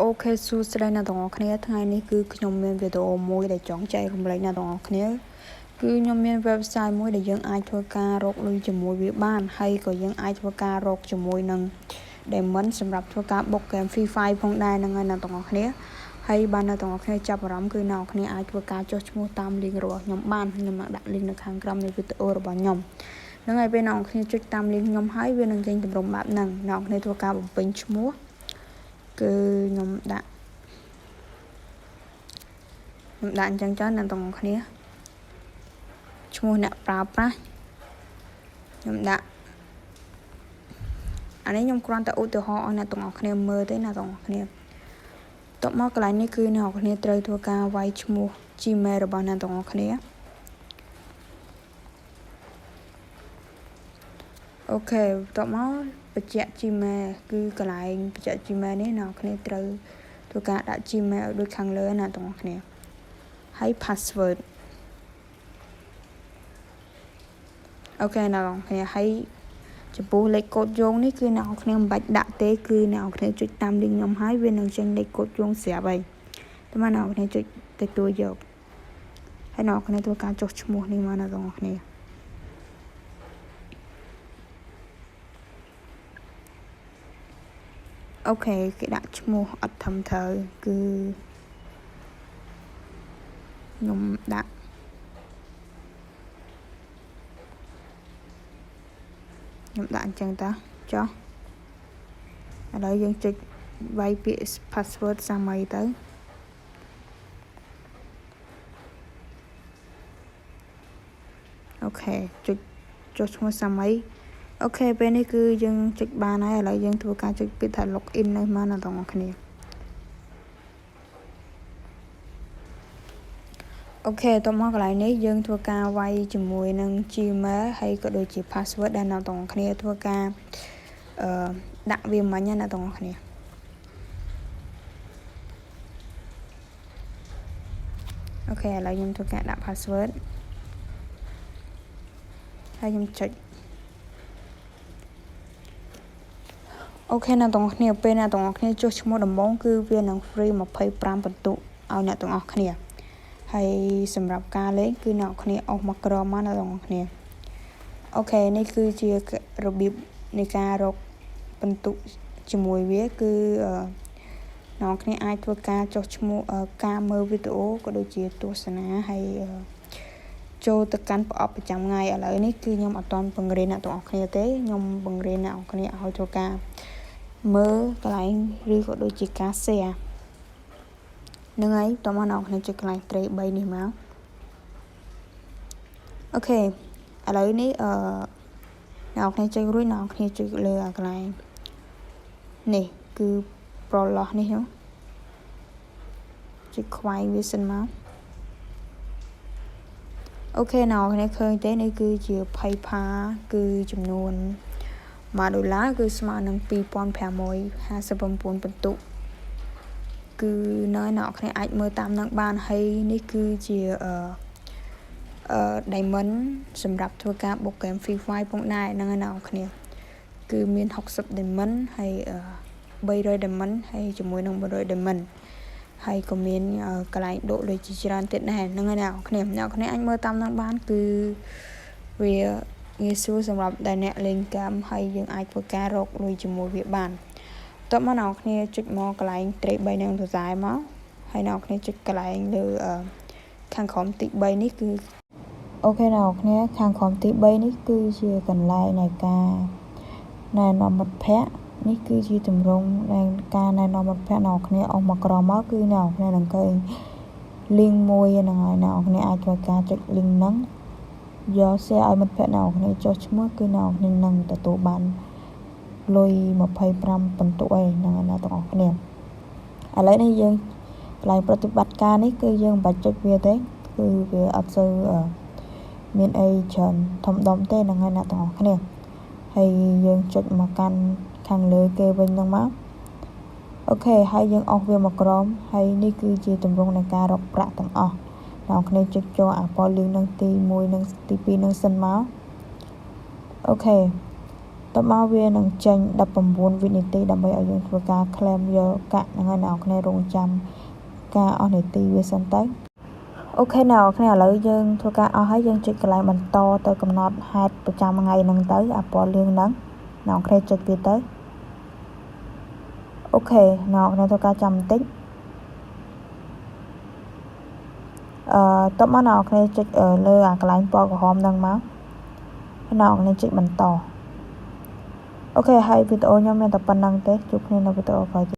អូខេសួស្តីអ្នកទាំងអស់គ្នាថ្ងៃនេះគឺខ្ញុំមានវីដេអូមួយដែលចង់ចែករំលែកអ្នកទាំងអស់គ្នាគឺខ្ញុំមាន website មួយដែលយើងអាចធ្វើការរកលុយជាមួយវាបានហើយក៏យើងអាចធ្វើការរកជាមួយនឹង diamond សម្រាប់ធ្វើការបុក game Free Fire ផងដែរហ្នឹងហើយអ្នកទាំងអស់គ្នាហើយបានអ្នកទាំងអស់គ្នាចាប់អារម្មណ៍គឺអ្នកទាំងអស់គ្នាអាចធ្វើការចុះឈ្មោះតាម link របស់ខ្ញុំបានខ្ញុំមកដាក់ link នៅខាងក្រោមនៃវីដេអូរបស់ខ្ញុំហ្នឹងហើយពេលអ្នកទាំងអស់គ្នាចុចតាម link ខ្ញុំហើយវានឹងចេញទម្រង់បែបហ្នឹងអ្នកទាំងអស់គ្នាធ្វើការបំពេញឈ្មោះគឺខ្ញុំដាក់អញ្ចឹងចាអ្នកទាំងអស់គ្នាឈ្មោះអ្នកប្រើប្រាស់ខ្ញុំដាក់អានេះខ្ញុំគ្រាន់តែឧទាហរណ៍ឲ្យអ្នកទាំងអស់គ្នាមើលទេអ្នកទាំងអស់គ្នាតបមកកន្លែងនេះគឺអ្នកទាំងអស់គ្នាត្រូវធ្វើការវាយឈ្មោះ Gmail របស់អ្នកទាំងអស់គ្នាអូខេតបមកបញ្ជាក់ Gmail គឺកន្លែងបញ្ជាក់ Gmail នេះអ្នកទាំងអស់គ្នាត្រូវធ្វើការដាក់ Gmail ឲ្យដូចខាងលើអ្នកទាំងអស់គ្នាហើយ password អូខេអ្នកទាំងអស់គ្នាហើយចំពោះលេខកូដយោងនេះគឺអ្នកទាំងអស់គ្នាមិនបាច់ដាក់ទេគឺអ្នកទាំងអស់គ្នាចុចតាម link ខ្ញុំហើយវានឹងចេញលេខកូដយោងស្រាប់ហើយតែមកអ្នកទាំងអស់គ្នាចុចទទួលយកហើយអ្នកទាំងអស់គ្នាធ្វើការចុះឈ្មោះនេះមកអ្នកទាំងអស់គ្នាអូខេគេដាក់ឈ្មោះអត់ធំត្រូវគឺខ្ញុំដាក់អញ្ចឹងតាចុះឥឡូវយើងចុចវាយពាក្យ password សាមីទៅអូខេចុចឈ្មោះសាមីអូខេពេលនេះគឺយើងចុចបានហើយឥឡូវយើងធ្វើការចុចពាក្យថា login នេះមកអ្នកទាំងអស់គ្នាអូខេតមកកន្លែងនេះយើងធ្វើការវាយជាមួយនឹង Gmail ហើយក៏ដូចជា password ដែលអ្នកទាំងអស់គ្នាធ្វើការដាក់វាមិញណាអ្នកទាំងអស់គ្នាអូខេឥឡូវខ្ញុំធ្វើការដាក់ password ហើយខ្ញុំចុចអូខេអ្នកទាំងអស់គ្នាពេលអ្នកទាំងអស់គ្នាចុះឈ្មោះដំបូងគឺវានឹង free 25បន្ទុកឲ្យអ្នកទាំងអស់គ្នាហើយសម្រាប់ការលេងគឺអ្នកគ្នាអស់មកក្រមមកអ្នកទាំងអស់គ្នាអូខេនេះគឺជារបៀបនៃការរកបន្ទុកជាមួយវាគឺអ្នកគ្នាអាចធ្វើការចុះឈ្មោះការមើលវីដេអូក៏ដូចជាទស្សនាហើយចូលទៅកាន់ប្រអប់ប្រចាំថ្ងៃឥឡូវនេះគឺខ្ញុំអត់ទាន់បង្រៀនអ្នកទាំងអស់គ្នាទេខ្ញុំបង្រៀនអ្នកគ្នាឲ្យធ្វើការមើលកន្លែងឬក៏ដូចជាការ share នឹងហើយតោះមកអ្នកគ្នាចុចកន្លែងត្រី3នេះមកអូខេឥឡូវនេះអ្នកគ្នាចុចរួចអ្នកគ្នាចុចលើកន្លែងនេះគឺ Prologue នេះហ្នឹងចុចខ្វែងវាសិនមកអូខេអ្នកគ្នាឃើញទេនេះគឺជា PayPal គឺចំនួន$1គឺស្មើនឹង2559បន្ទុកគឺនៅអ្នកគ្នាអាចមើលតាមនឹងបានហើយនេះគឺជាdiamond សម្រាប់ធ្វើការបុក game Free Fire ផងដែរហ្នឹងហើយអ្នកគ្នាគឺមាន60 diamond ហើយ300 diamond ហើយជាមួយនឹង100 diamond ហើយក៏មានកន្លែងដកលុយជាច្រើនទៀតដែរហ្នឹងហើយអ្នកគ្នាអាចមើលតាមនឹងបានគឺវាងាយស្រួលសម្រាប់ដែលអ្នកលេងកាមហើយយើងអាចធ្វើការរកលុយជាមួយវាបានតបមកអ្នកគ្នាចុចមកកន្លែងត្រី3នឹងសរសៃមកហើយអ្នកគ្នាចុចកន្លែងលើខាងក្រោមទី3នេះគឺអូខេអ្នកគ្នាខាងក្រោមទី3នេះគឺជាកន្លែងនៃការណែនាំមិត្តភ័ក្តិនេះគឺជាទម្រង់នៃការណែនាំមិត្តភ័ក្តិអ្នកគ្នាអស់មកក្រោមមកគឺអ្នកគ្នានឹងឃើញ link មួយហ្នឹងហើយអ្នកគ្នាអាចធ្វើការចុច link ហ្នឹងយក share ឲ្យមិត្តភ័ក្តិអ្នកគ្នាចុះឈ្មោះគឺអ្នកគ្នានឹងទទួលបានលុយ25បន្ទុកឯងហ្នឹងអ្នកទាំងអស់គ្នាឥឡូវនេះយើងកន្លែងប្រតិបត្តិការនេះគឺយើងមិនបាច់ចុចវាទេគឺវាអត់សូវមានអីច្រើនធំដុំទេហ្នឹងហើយអ្នកទាំងអស់គ្នាហើយយើងចុចមកកាន់ខាងលើគេវិញហ្នឹងមកអូខេហើយយើងអស់វាមកក្រោមហើយនេះគឺជាទម្រង់នៃការរកប្រាក់ទាំងអស់អ្នកគ្នាចុចចូលអា polling នឹងទី1នឹងទី2នឹងសិនមកអូខេ តមកវានឹងចេញ19វិនាទីដើម្បីឲ្យយើងធ្វើការ claim យកកាក់ហ្នឹងហើយអ្នកនររងចាំការអស់នាទីវាសិនទៅអូខេអ្នកនរឥឡូវយើងធ្វើការអស់ហើយយើងចុចកន្លែងបន្តទៅកំណត់ហេតុប្រចាំថ្ងៃហ្នឹងទៅអាពណ៌លឿងហ្នឹងអ្នកនរចុចវាទៅអូខេអ្នកនរធ្វើការចាំបន្តិចតមកអ្នកនរចុចលើអាកន្លែងពណ៌ក្រហមហ្នឹងមកអ្នកនរចុចបន្តអូខេហើយវីដេអូខ្ញុំមានតែប៉ុណ្្នឹងទេជួបគ្នានៅវីដេអូក្រោយ